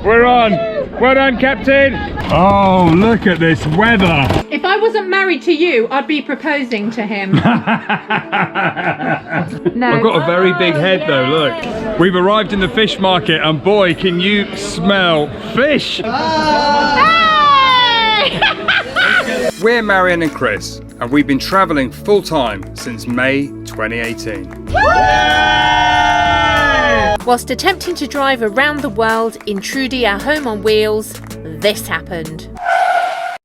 We're on. Well done, Captain. Oh, look at this weather. If I wasn't married to you, I'd be proposing to him. No. I've got a very big head though, look. We've arrived in the fish market and boy, can you smell fish. We're Marion and Chris and we've been travelling full time since May 2018. Whilst attempting to drive around the world in Trudy, our home on wheels, this happened.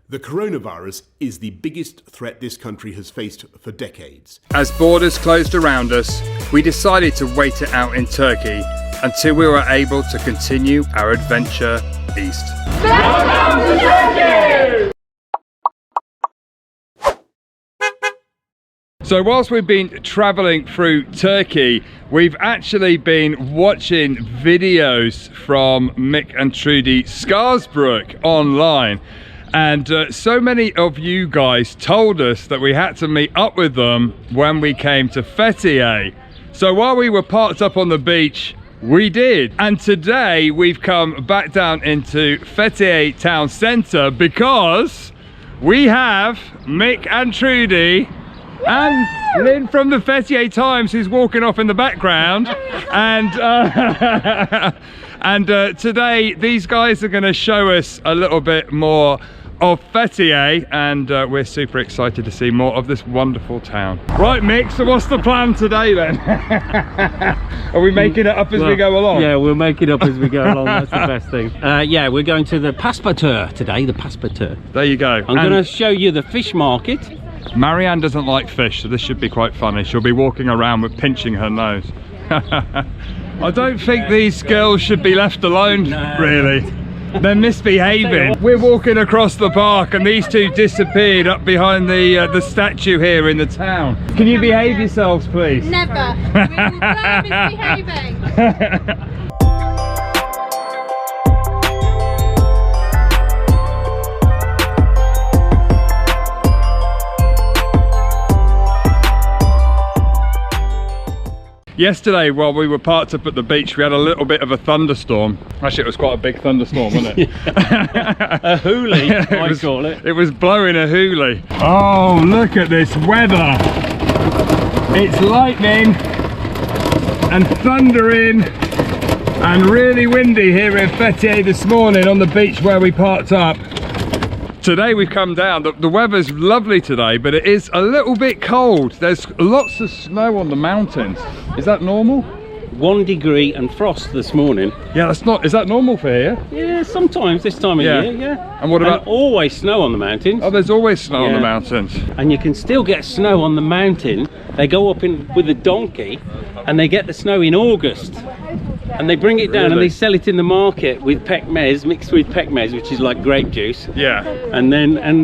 The coronavirus is the biggest threat this country has faced for decades. As borders closed around us, we decided to wait it out in Turkey until we were able to continue our adventure east. Welcome to Turkey! So whilst we've been travelling through Turkey, we've actually been watching videos from Mick and Trudy Scarisbrooke online. And so many of you guys told us that we had to meet up with them when we came to Fethiye. So while we were parked up on the beach, we did. And today we've come back down into Fethiye town centre because we have Mick and Trudy and Lynn from the Fethiye Times, who's walking off in the background. And today these guys are going to show us a little bit more of Fethiye, and we're super excited to see more of this wonderful town. Right, Mick, so what's the plan today then? Are we making it up as we go along? Yeah, we'll make it up as we go along, that's the best thing. Yeah, we're going to the Passepartout today, the Passepartout. There you go. I'm going to show you the fish market. Marianne doesn't like fish, so this should be quite funny. She'll be walking around with pinching her nose. I don't think these girls should be left alone, really. They're misbehaving. We're walking across the park and these two disappeared up behind the statue here in the town. Can you behave yourselves, please? Never. We're misbehaving. Yesterday, while we were parked up at the beach, we had a little bit of a thunderstorm. Actually, it was quite a big thunderstorm, wasn't it? A hoolie, I call it. It was blowing a hoolie. Oh, look at this weather. It's lightning and thundering and really windy here in Fethiye this morning on the beach where we parked up. Today we've come down, the weather's lovely today, but it is a little bit cold. There's lots of snow on the mountains. Is that normal? 1 degree and frost this morning. Yeah, that's not, is that normal for here? Yeah, sometimes this time of year, yeah. And what about? And always snow on the mountains. Oh, there's always snow on the mountains. And you can still get snow on the mountain. They go up in with a donkey and they get the snow in August. And they bring it down and they sell it in the market with pekmez, mixed with pekmez, which is like grape juice. Yeah. And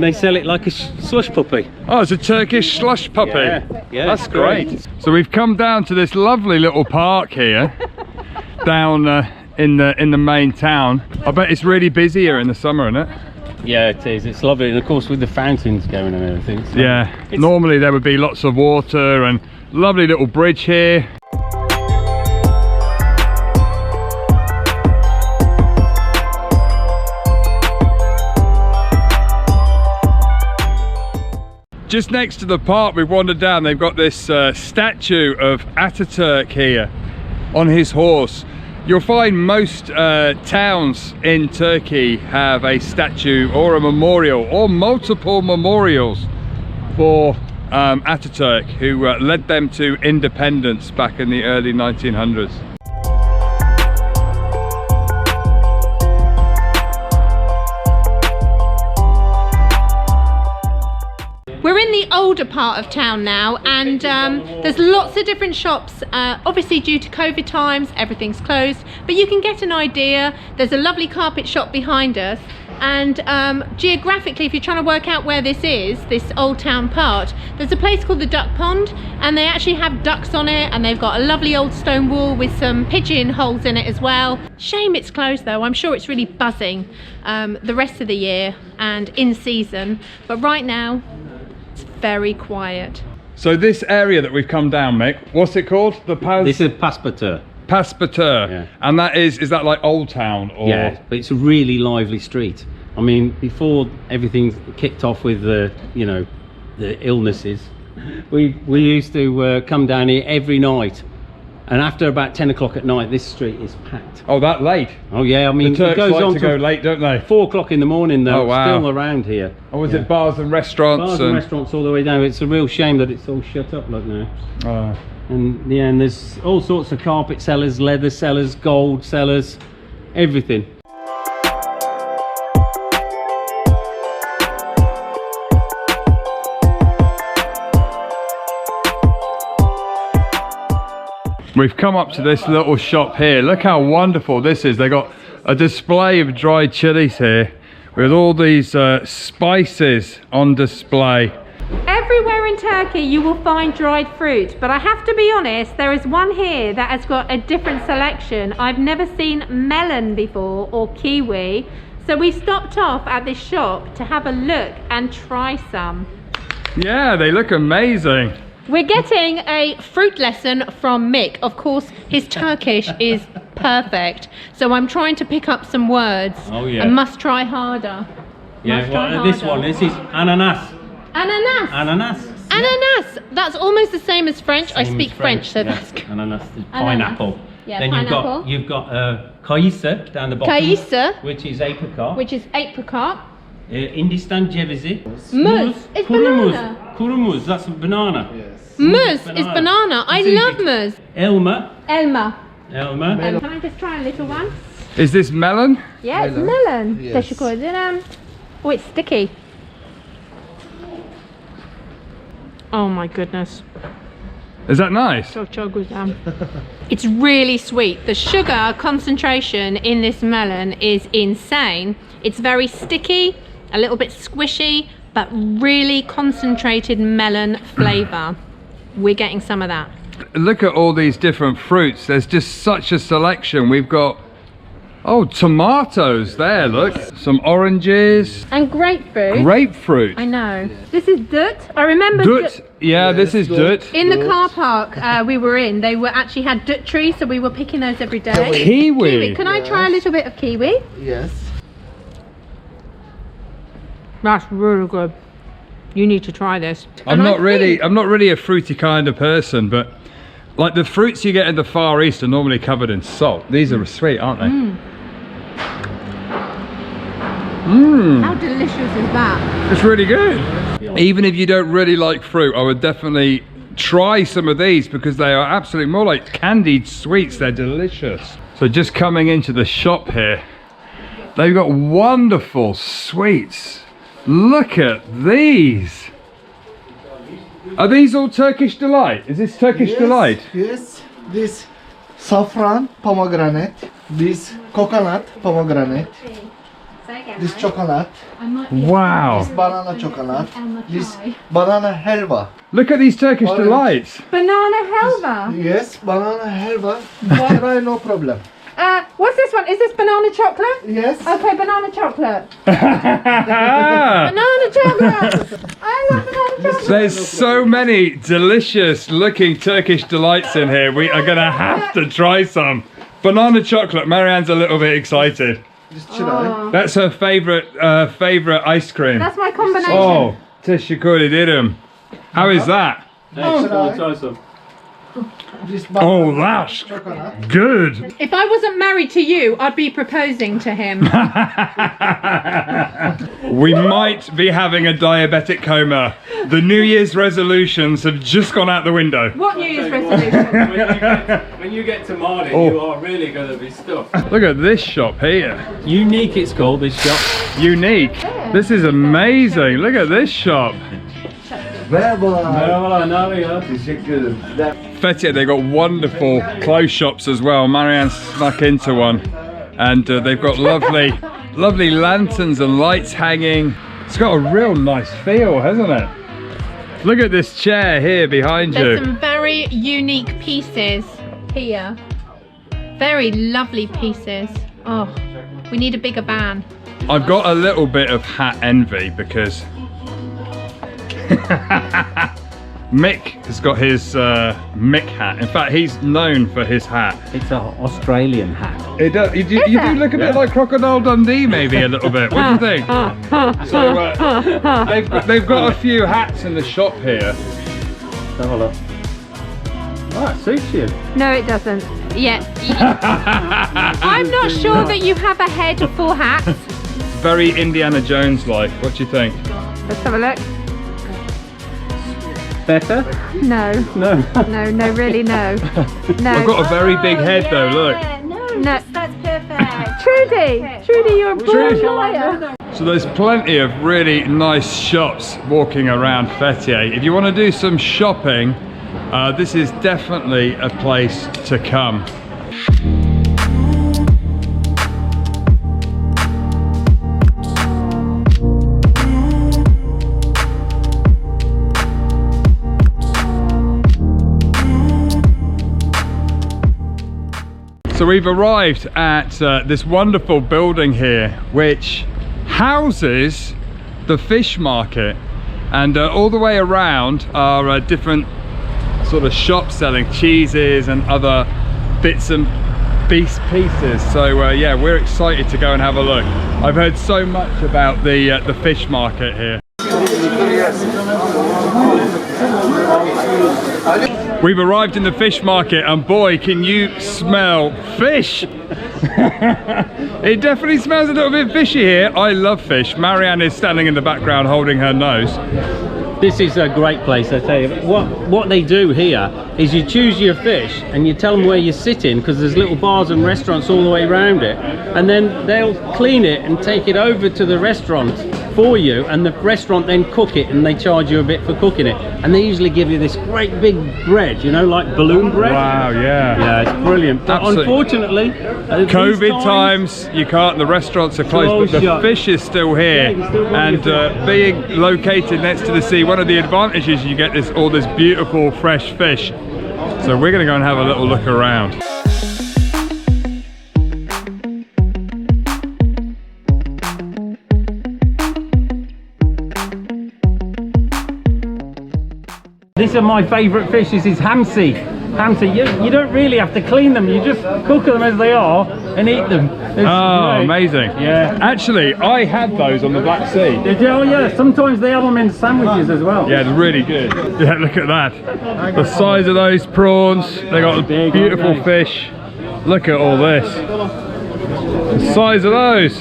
they sell it like a slush puppy. Oh, it's a Turkish slush puppy. Yeah, that's great. So we've come down to this lovely little park here, down in the main town. I bet it's really busy here in the summer, isn't it? Yeah, it is. It's lovely, and of course with the fountains going and everything. So yeah. Normally there would be lots of water and lovely little bridge here. Just next to the park we've wandered down, they've got this statue of Ataturk here on his horse. You'll find most towns in Turkey have a statue or a memorial or multiple memorials for Ataturk, who led them to independence back in the early 1900s. We're in the older part of town now, and there's lots of different shops. Obviously due to COVID times, everything's closed, but you can get an idea. There's a lovely carpet shop behind us, and geographically, if you're trying to work out where this is, this old town part, there's a place called the Duck Pond, and they actually have ducks on it, and they've got a lovely old stone wall with some pigeon holes in it as well. Shame it's closed though. I'm sure it's really buzzing the rest of the year and in season, but right now it's very quiet. So this area that we've come down, Mick, what's it called? This is Passepartout. Passepartout. Yeah. And that is that like Old Town or? Yeah, but it's a really lively street. I mean, before everything kicked off with the, you know, the illnesses, we used to come down here every night, and after about 10 o'clock at night, this street is packed. Oh, that late? Oh yeah, I mean, The Turks it goes like on to go late, don't they? 4 o'clock in the morning though. Oh, wow. Still around here. Or was Yeah. it bars and restaurants? Bars and restaurants all the way down. It's a real shame that it's all shut up like now. Oh. And yeah, and there's all sorts of carpet sellers, leather sellers, gold sellers, everything. We've come up to this little shop here. Look how wonderful this is. They got a display of dried chilies here with all these spices on display. Everywhere in Turkey you will find dried fruit, but I have to be honest, there is one here that has got a different selection. I've never seen melon before or kiwi, so we stopped off at this shop to have a look and try some. Yeah, they look amazing. We're getting a fruit lesson from Mick. Of course, his Turkish is perfect, so I'm trying to pick up some words. Oh, yeah. I must try harder. Yeah, Must try well, this harder. one, this is ananas. Ananas. Ananas. Ananas. That's almost the same as French. I Same speak as French, so yeah. that's good. Ananas is Ananas. pineapple. Yeah, then pineapple. you've got kayısı down the bottom. Kayısı, Which is apricot. which is apricot. Hindistan cevizi. Muz. It's Kuru muz. banana. Kuru muz. That's a banana. Muz is Banana. banana. I It's easy. love muz. Elma. Elma. Elma. Can I just try a little one? Is this melon? Yeah, it's melon. Yes. Teşekkür ederim. Oh, it's sticky. Oh my goodness. Is that nice? Çok çok güzel. It's really sweet. The sugar concentration in this melon is insane. It's very sticky, a little bit squishy, but really concentrated melon flavor. We're getting some of that. Look at all these different fruits. There's just such a selection. We've got, oh, tomatoes there, look. Some oranges, And grapefruit. grapefruit. I know. This is dut. I remember Dut. Yeah, this is dut. dut. in the car park we were in, they were actually had dut trees, so we were picking those every day. Kiwi. Can I try a little bit of kiwi? Yes. That's really good. You need to try this. I'm And I not really, think- I'm not really a fruity kind of person, but like the fruits you get in the Far East are normally covered in salt. These are sweet, aren't they? How delicious is that? It's really good. Even if you don't really like fruit, I would definitely try some of these because they are absolutely more like candied sweets. They're delicious. So just coming into the shop here, they've got wonderful sweets. Look at these. Are these all Turkish Delight? Is this Turkish Yes, Delight? Yes. This saffron pomegranate. This coconut pomegranate. This chocolate. Wow. Banana chocolate. This banana helva. Look at these Turkish Orange. Delights. Banana helva. Yes, banana helva. Try no problem. What's this one? Is this banana chocolate? Yes. Okay, banana chocolate. Ah, Banana chocolate. I love banana chocolate. there's so many delicious looking Turkish Delights in here. We are gonna have to try some. Banana chocolate. Marianne's a little bit excited. This try. That's her favorite ice cream. That's my combination. Oh, teşekkür ederim. How is that? Try. Try some. This Oh, banana that's chocolate. good. If I wasn't married to you, I'd be proposing to him. We might be having a diabetic coma. The New Year's resolutions have just gone out the window. What New Year's resolution? When you get to Mardin, Oh. you are really going to be stuffed. Look at this shop here. Unique, it's called, this shop. Unique. This is amazing. Look at this shop. Fethiye, they got wonderful clothes shops as well. Marianne snuck into one, and they've got lovely lanterns and lights hanging. It's got a real nice feel, hasn't it? Look at this chair here behind There's you. some very unique pieces here. Very lovely pieces. Oh, we need a bigger van. I've got a little bit of hat envy because Mick has got his Mick hat. In fact, he's known for his hat. It's an Australian hat. You do look a bit like Crocodile Dundee, maybe a little bit. What do you think? So they've got a few hats in the shop here. Let's have a look. Oh, it suits you. No, it doesn't. Yeah. I'm not sure that you have a head for hats. Very Indiana Jones-like. What do you think? Let's have a look. Better? No. No. No, really no. No. I've got a very big head though, look. No. That's perfect. Trudy, you're a born liar. So there's plenty of really nice shops walking around Fethiye. If you want to do some shopping, this is definitely a place to come. So we've arrived at this wonderful building here, which houses the fish market, and all the way around are different sort of shops selling cheeses and other bits and pieces. So yeah, we're excited to go and have a look. I've heard so much about the fish market here. We've arrived in the fish market, and boy, can you smell fish. It definitely smells a little bit fishy here. I love fish. Marianne is standing in the background holding her nose. This is a great place, I tell you. What they do here is you choose your fish and you tell them where you're sitting, because there's little bars and restaurants all the way around it, and then they'll clean it and take it over to the restaurant for you, and the restaurant then cook it, and they charge you a bit for cooking it, and they usually give you this great big bread, you know, like balloon bread. Wow, yeah. Yeah, it's brilliant. But unfortunately, COVID times, you can't, the restaurants are closed, but the fish is still here. Yeah, and being located next to the sea, one of the advantages, you get all this beautiful fresh fish. So we're going to go and have a little look around. These are my favourite fish. This is hamsi. Hamsi, you don't really have to clean them, you just cook them as they are and eat them. Oh, amazing. Yeah. Actually, I had those on the Black Sea. Did you? Oh yeah, sometimes they have them in sandwiches as well. Yeah, it's really good. Yeah, look at that. The size of those prawns. They got Big, beautiful aren't they? fish. Look at all this. The size of those.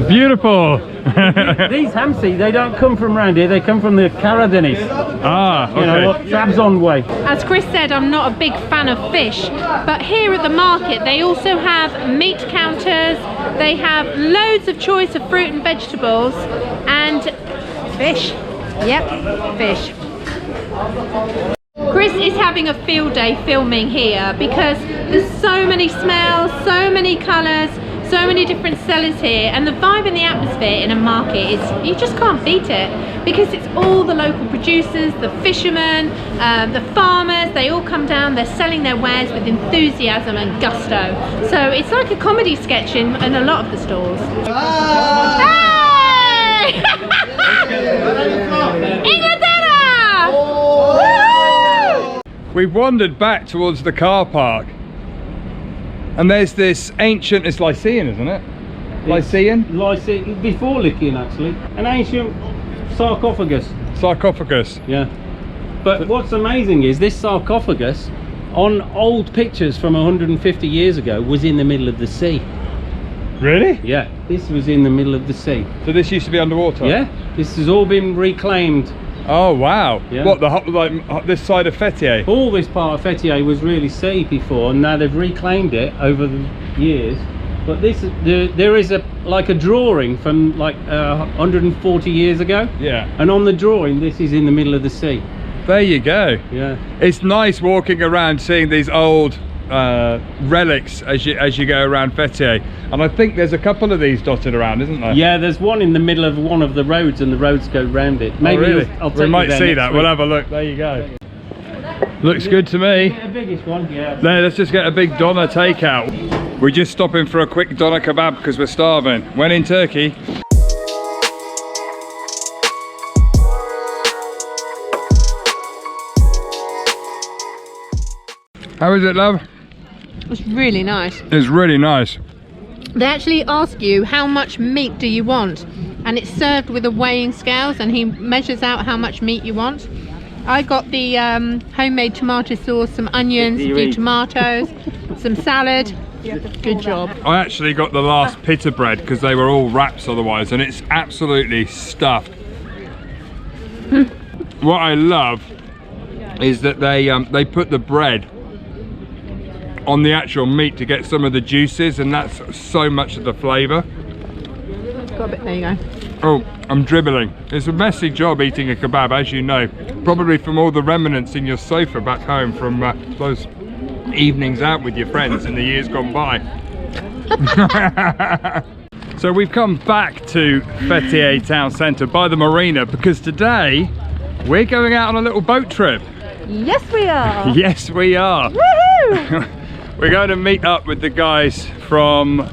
Beautiful. These hamsi, they don't come from around here, they come from the Caradinis. Ah, okay. You know, up Trabzon way. As Chris said, I'm not a big fan of fish, but here at the market they also have meat counters, they have loads of choice of fruit and vegetables, and fish. Yep, fish. Chris is having a field day filming here because there's so many smells, so many colours, so many different sellers here, and the vibe and the atmosphere in a market is, you just can't beat it, because it's all the local producers, the fishermen, the farmers. They all come down, they're selling their wares with enthusiasm and gusto. So it's like a comedy sketch in a lot of the stalls. Hey! Inglaterra! Woo! We've wandered back towards the car park, and there's this ancient, it's Lycian, isn't it? Lycian? Lycian, before Lycian actually. An ancient sarcophagus. Sarcophagus. Yeah. But what's amazing is this sarcophagus, on old pictures from 150 years ago, was in the middle of the sea. Really? Yeah, this was in the middle of the sea. So this used to be underwater? Yeah, this has all been reclaimed. Oh wow. Yeah. What, like this side of Fethiye? All this part of Fethiye was really sea before, and now they've reclaimed it over the years. But this, there is like a drawing from like 140 years ago. Yeah. And on the drawing, this is in the middle of the sea. There you go. Yeah. It's nice walking around seeing these old relics as you go around Fethiye, and I think there's a couple of these dotted around, isn't there? Yeah, there's one in the middle of one of the roads, and the roads go round it. Maybe really? I'll take we you might there see next that. week. We'll have a look. There you go. Looks good to me. The biggest one, yeah. There, let's just get a big doner takeout. We're just stopping for a quick doner kebab because we're starving. When in Turkey. How is it, love? It's really nice. It's really nice. They actually ask you how much meat do you want, and it's served with a weighing scales, and he measures out how much meat you want. I got the homemade tomato sauce, some onions, a few tomatoes, some salad. Good job. I actually got the last pita bread because they were all wraps otherwise, and it's absolutely stuffed. What I love is that they put the bread on the actual meat to get some of the juices, and that's so much of the flavour. Got a bit, there you go. Oh, I'm dribbling. It's a messy job eating a kebab, as you know, probably from all the remnants in your sofa back home from those evenings out with your friends in the years gone by. So we've come back to Fethiye town centre by the marina because today we're going out on a little boat trip. Yes, we are. Yes, we are. Woohoo! We're going to meet up with the guys from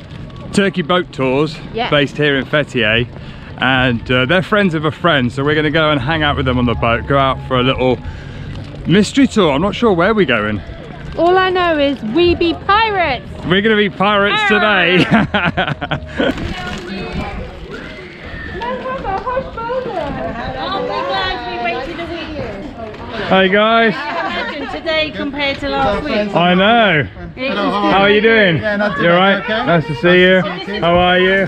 Turkey Boat Tours, based here in Fethiye, and they're friends of a friend, so we're going to go and hang out with them on the boat, go out for a little mystery tour. I'm not sure where we're going. All I know is we be pirates. We're going to be pirates today. Hi guys. Today compared to last week. I know. How are you doing? You alright? Okay. Nice to see you. How are you?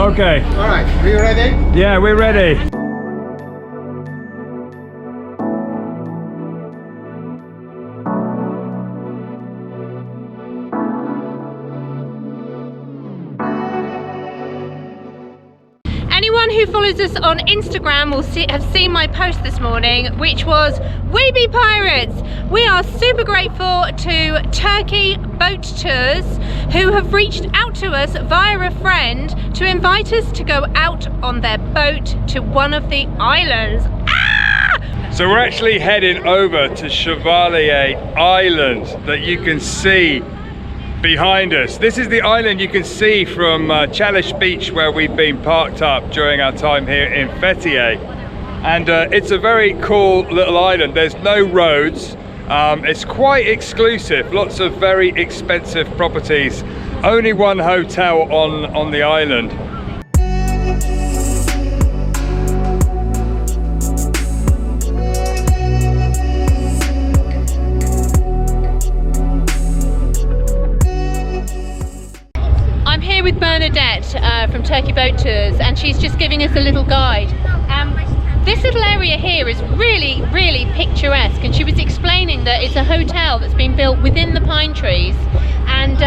Okay. Alright, are you ready? Yeah, we're ready. Anyone who follows us on Instagram will have seen my post this morning, which was We Be Pirates. We are super grateful to Turkey Boat Tours, who have reached out to us via a friend to invite us to go out on their boat to one of the islands. So we're actually heading over to Chevalier Island that you can see behind us. This is the island you can see from Chalish Beach, where we've been parked up during our time here in Fethiye, and it's a very cool little island. There's no roads, it's quite exclusive, lots of very expensive properties, only one hotel on the island. With Bernadette from Turkey Boat Tours, and she's just giving us a little guide. This little area here is really, really picturesque, and she was explaining that it's a hotel that's been built within the pine trees, and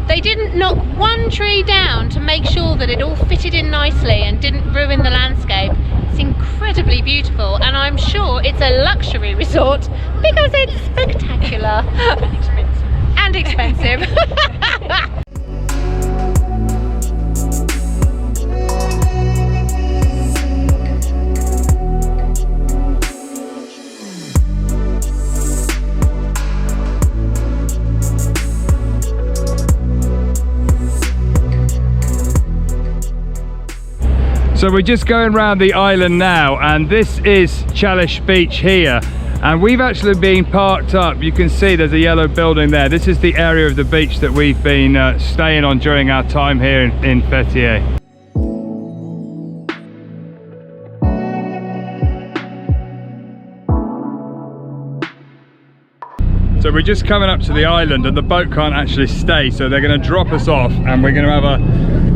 they didn't knock one tree down to make sure that it all fitted in nicely and didn't ruin the landscape. It's incredibly beautiful, and I'm sure it's a luxury resort because it's spectacular and expensive. So we're just going around the island now, and this is Chalish Beach here, and we've actually been parked up. You can see there's a yellow building there. This is the area of the beach that we've been staying on during our time here in Fethiye. So we're just coming up to the island, and the boat can't actually stay, so they're going to drop us off, and we're going to have a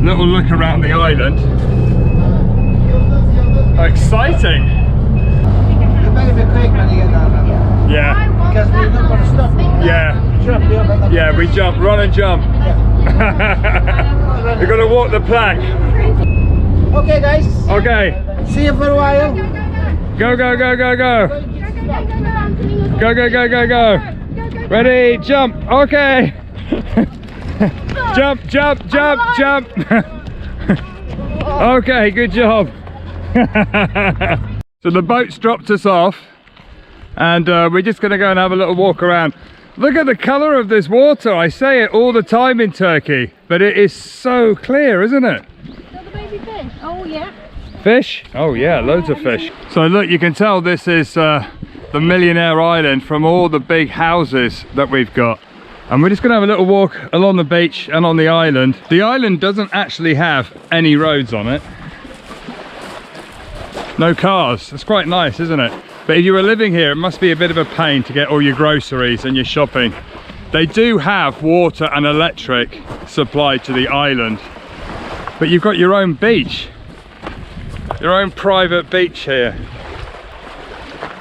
little look around the island. Oh, exciting! You better be quick when you get down. Yeah. Because we're not going to stop. Yeah. Yeah, we jump, run and jump. We've got to walk the plank. Okay, guys. Okay. See you for a while. Go, go, go, go, go. Go, go, go, go, go. Ready, jump. Okay. Jump, jump, jump, jump. Okay, good job. So the boat's dropped us off, and we're just going to go and have a little walk around. Look at the colour of this water. I say it all the time in Turkey, but it is so clear, isn't it? The baby fish. Oh Yeah. Fish? Oh yeah, loads of fish. So look, you can tell this is the Millionaire Island from all the big houses that we've got. And we're just gonna have a little walk along the beach and on the island. The island doesn't actually have any roads on it. No cars. That's quite nice, isn't it? But if you were living here, it must be a bit of a pain to get all your groceries and your shopping. They do have water and electric supplied to the island, but you've got your own beach, your own private beach here,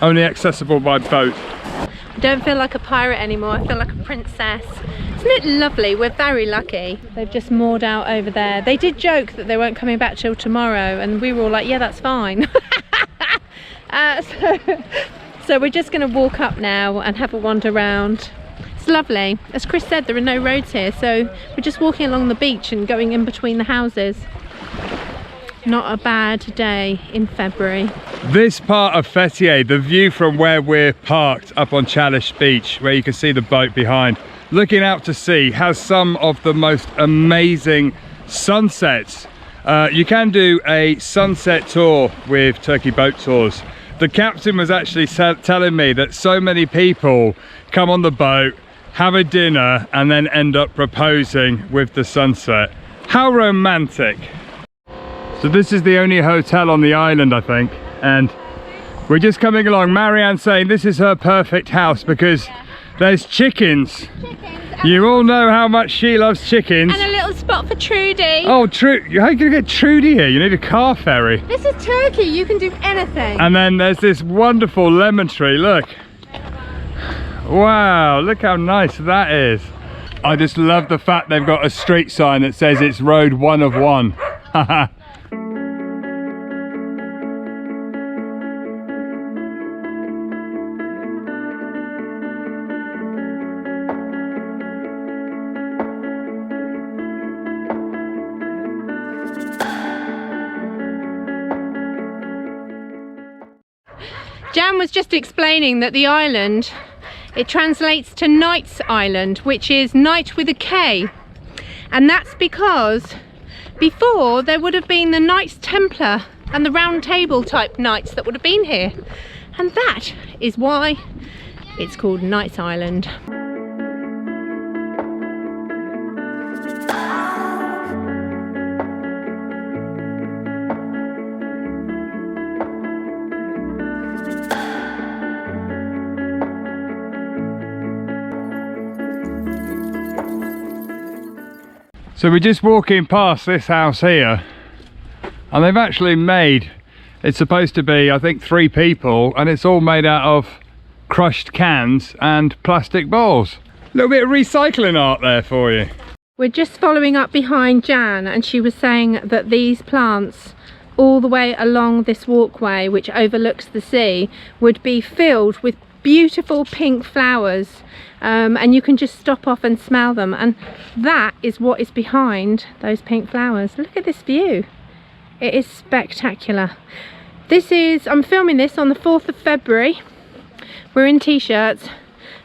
only accessible by boat. I don't feel like a pirate anymore, I feel like a princess. Isn't it lovely? We're very lucky. They've just moored out over there. They did joke that they weren't coming back till tomorrow, and we were all like, yeah, that's fine. So we're just going to walk up now and have a wander around. It's lovely. As Chris said, there are no roads here, so we're just walking along the beach and going in between the houses. Not a bad day in February. This part of Fethiye, the view from where we're parked up on Chalish Beach, where you can see the boat behind, looking out to sea, has some of the most amazing sunsets. You can do a sunset tour with Turkey Boat Tours. The captain was actually telling me that so many people come on the boat, have a dinner, and then end up proposing with the sunset. How romantic. So this is the only hotel on the island, I think, and we're just coming along. Marianne saying this is her perfect house because there's chickens. You all know how much she loves chickens. And a little spot for Trudy. Oh, how are you going to get Trudy here? You need a car ferry. This is Turkey, you can do anything. And then there's this wonderful lemon tree, look. Wow, look how nice that is. I just love the fact they've got a street sign that says it's road 1 of 1. Haha. Jan was just explaining that the island, it translates to Knight's Island, which is Knight with a K. And that's because before there would have been the Knights Templar and the Round Table type knights that would have been here. And that is why it's called Knight's Island. So we're just walking past this house here, and they've actually made, it's supposed to be, I think, 3 people, and it's all made out of crushed cans and plastic balls. A little bit of recycling art there for you. We're just following up behind Jan, and she was saying that these plants all the way along this walkway, which overlooks the sea, would be filled with beautiful pink flowers. And you can just stop off and smell them, and that is what is behind those pink flowers. Look at this view. It is spectacular. This is, I'm filming this on the 4th of February. We're in t-shirts,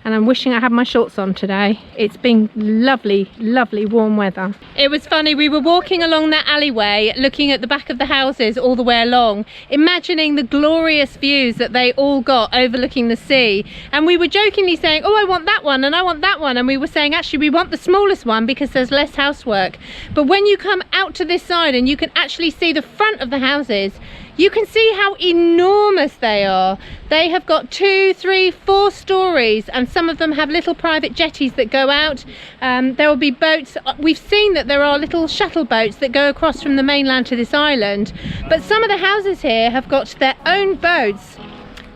and I'm wishing I had my shorts on today. It's been lovely, lovely warm weather. It was funny, we were walking along that alleyway looking at the back of the houses all the way along, imagining the glorious views that they all got overlooking the sea, and we were jokingly saying, oh, I want that one and I want that one, and we were saying actually we want the smallest one because there's less housework. But when you come out to this side and you can actually see the front of the houses, you can see how enormous they are. They have got 2, 3, 4 stories, and some of them have little private jetties that go out. There will be boats. We've seen that there are little shuttle boats that go across from the mainland to this island, but some of the houses here have got their own boats.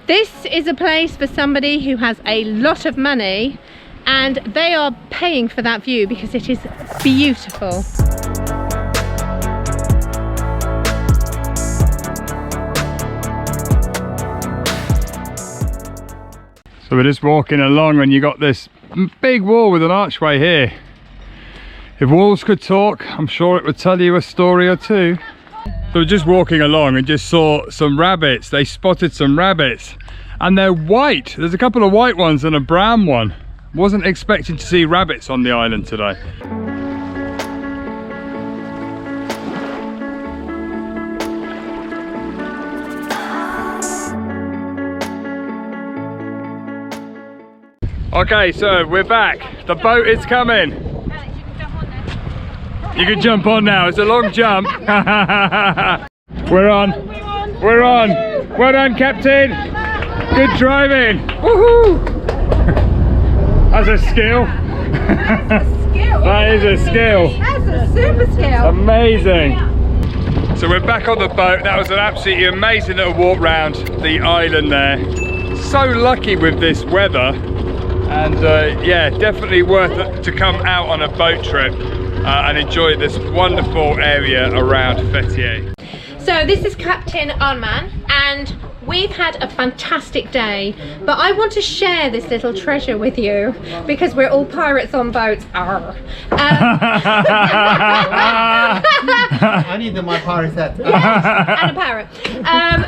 This is a place for somebody who has a lot of money, and they are paying for that view because it is beautiful. So we're just walking along, and you got this big wall with an archway here. If walls could talk, I'm sure it would tell you a story or two. So we're just walking along and just saw some rabbits. They spotted some rabbits, and they're white. There's a couple of white ones and a brown one. Wasn't expecting to see rabbits on the island today. Okay, so we're back. The boat is coming. You can jump on now. It's a long jump. We're on. We're on. Well done, Captain. Good driving. Woohoo! That's a skill. That is a skill. That's a super skill. Amazing. So we're back on the boat. That was an absolutely amazing little walk round the island there. So lucky with this weather. And yeah, definitely worth it to come out on a boat trip and enjoy this wonderful area around Fethiye. So this is Captain Arman, and we've had a fantastic day, but I want to share this little treasure with you because we're all pirates on boats. Arr. I need my pirate hat. Yes, and a parrot.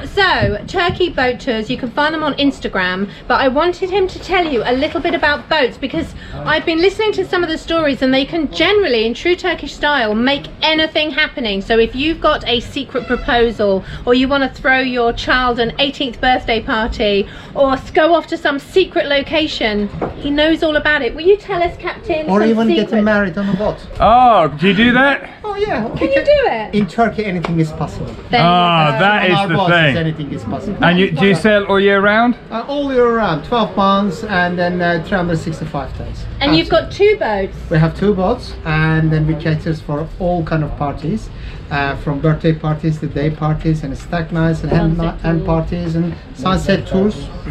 So Turkey boat tours, you can find them on Instagram, but I wanted him to tell you a little bit about boats because I've been listening to some of the stories and they can generally, in true Turkish style, make anything happening. So if you've got a secret proposal, or you want to throw your child an 18th birthday party, or go off to some secret location, he knows all about it. Will you tell us, Captain? Or some even secrets? getting married on a boat. Oh, do you do that? Oh yeah. Can you do it? In Turkey, anything is possible. There you Ah, go. that On is our the boats, thing. anything is possible. And you, do you sail all year round? All year round, 12 months, and then 365 days. And you've got 2 boats. We have 2 boats, and then we cater for all kind of parties, from birthday parties to day parties, and stag nights, and hand parties, and sunset tours. Oh,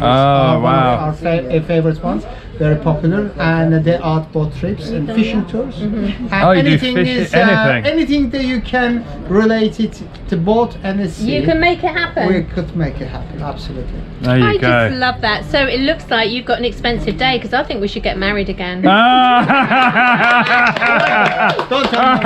wow. Our favorite ones, very popular, and day out boat trips and fishing tours. And Oh, you do anything fish- anything. anything that you can relate it to boat and the sea. You can make it happen. We could make it happen, absolutely. There you I go. just love that. So it looks like you've got an expensive day because I think we should get married again. Ah. Don't tell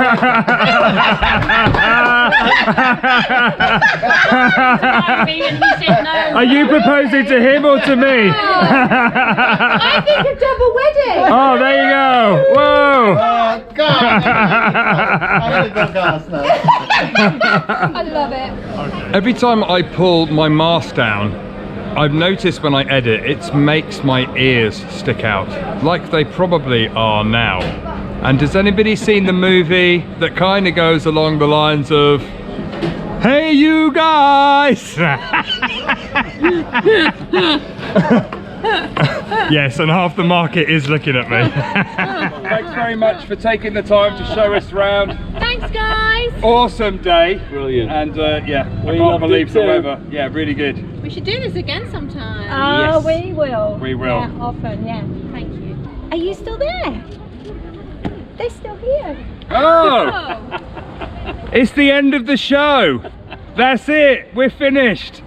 me. And he said no. Are you proposing to him or to me? I think a double wedding. Oh, there you go. Whoa. Oh, God. I'm gonna go gas now. I love it. Every time I pull my mask down, I've noticed when I edit, it makes my ears stick out, like they probably are now. And has anybody seen the movie that kind of goes along the lines of, "Hey you guys!" Yes, and half the market is looking at me. Thanks very much for taking the time to show us around. Thanks, guys. Awesome day. Brilliant. And yeah, I We can't loved believe it the too. weather. Yeah, really good. We should do this again sometime. Oh, Yes. we will. We will. Yeah, often, yeah. Thank you. Are you still there? They're still here. Oh! It's the end of the show. That's it. We're finished.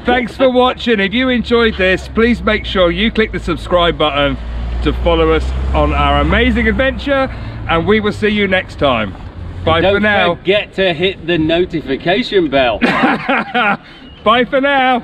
Thanks for watching. If you enjoyed this, please make sure you click the subscribe button to follow us on our amazing adventure, and we will see you next time. Bye for now. Don't forget to hit the notification bell. Bye for now.